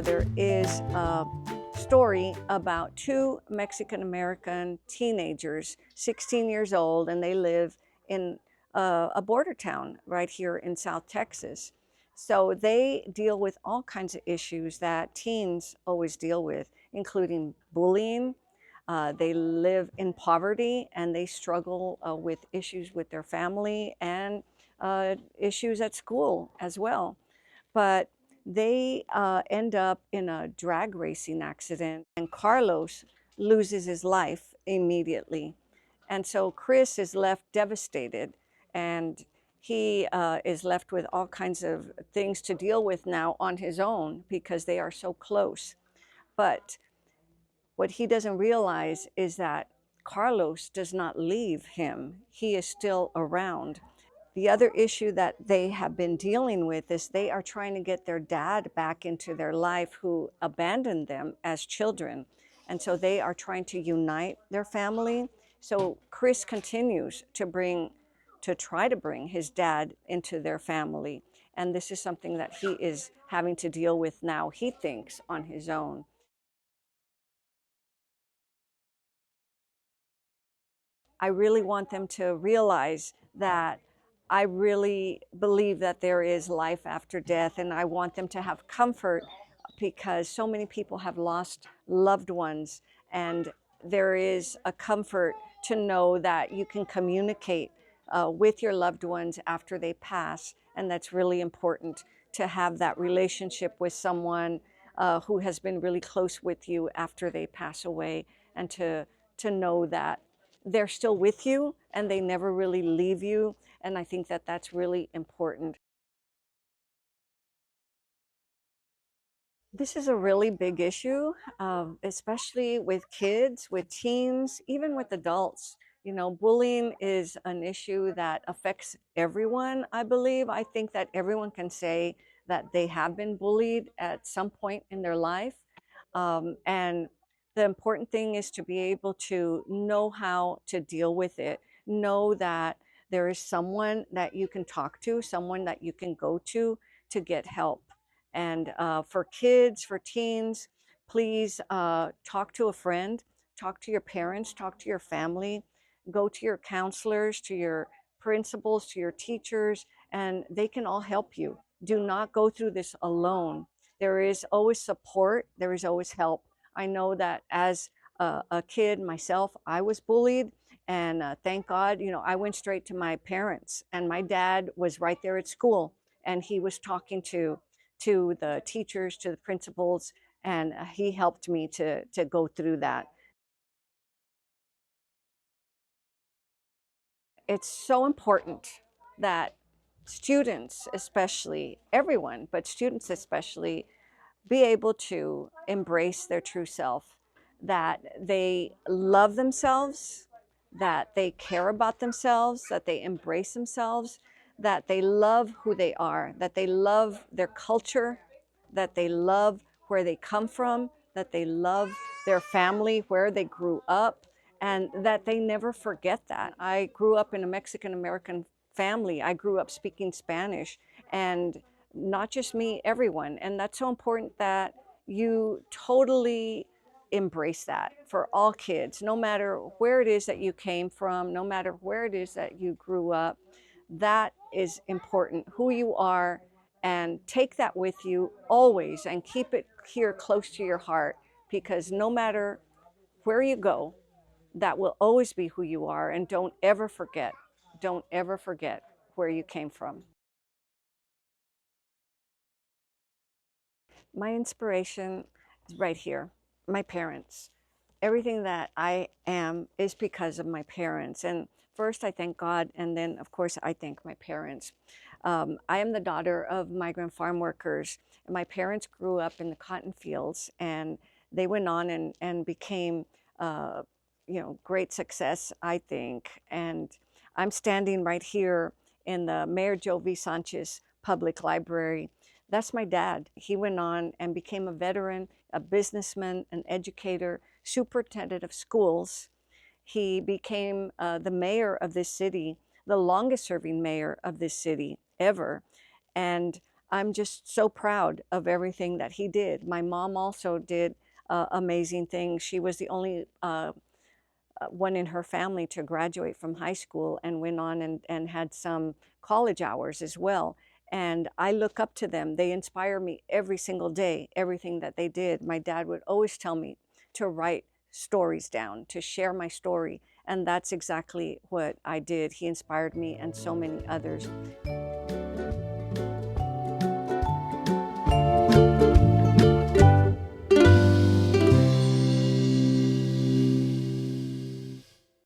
grandmother is a story about two Mexican-American teenagers, 16 years old, and they live in a border town right here in South Texas. So they deal with all kinds of issues that teens always deal with, including bullying. They live in poverty and they struggle with issues with their family and issues at school as well. But they end up in a drag racing accident, and Carlos loses his life immediately. And so Chris is left devastated, and he is left with all kinds of things to deal with now on his own because they are so close. But what he doesn't realize is that Carlos does not leave him. He is still around. The other issue that they have been dealing with is they are trying to get their dad back into their life who abandoned them as children. And so they are trying to unite their family. So Chris continues to try to bring his dad into their family. And this is something that he is having to deal with now, he thinks, on his own. I really want them to realize that I really believe that there is life after death, and I want them to have comfort because so many people have lost loved ones, and there is a comfort to know that you can communicate with your loved ones after they pass, and that's really important to have that relationship with someone who has been really close with you after they pass away, and to know that they're still with you and they never really leave you. And I think that that's really important. This is a really big issue, especially with kids, with teens, even with adults. You know, bullying is an issue that affects everyone, I believe. I think that everyone can say that they have been bullied at some point in their life. And the important thing is to be able to know how to deal with it, know that there is someone that you can talk to, someone that you can go to get help. And for kids, for teens, please talk to a friend, talk to your parents, talk to your family, go to your counselors, to your principals, to your teachers, and they can all help you. Do not go through this alone. There is always support, there is always help. I know that as a kid myself, I was bullied, and thank God, you know, I went straight to my parents, and my dad was right there at school, and he was talking to the teachers, to the principals, and he helped me to go through that. It's so important that students, especially everyone, but students especially, be able to embrace their true self, that they love themselves, that they care about themselves, that they embrace themselves, that they love who they are, that they love their culture, that they love where they come from, that they love their family, where they grew up, and that they never forget that. I grew up in a Mexican-American family. I grew up speaking Spanish, and not just me, everyone. And that's so important that you totally embrace that for all kids, no matter where it is that you came from, no matter where it is that you grew up. That is important, who you are, and take that with you always and keep it here close to your heart, because no matter where you go, that will always be who you are. And don't ever forget where you came from. My inspiration is right here, my parents. Everything that I am is because of my parents. And first I thank God, and then of course I thank my parents. I am the daughter of migrant farm workers. And my parents grew up in the cotton fields, and they went on and became great success, I think. And I'm standing right here in the Mayor Joe V. Sanchez Public Library. That's my dad. He went on and became a veteran, a businessman, an educator, superintendent of schools. He became the mayor of this city, the longest serving mayor of this city ever. And I'm just so proud of everything that he did. My mom also did amazing things. She was the only one in her family to graduate from high school and went on and had some college hours as well. And I look up to them. They inspire me every single day, everything that they did. My dad would always tell me to write stories down, to share my story. And that's exactly what I did. He inspired me and so many others.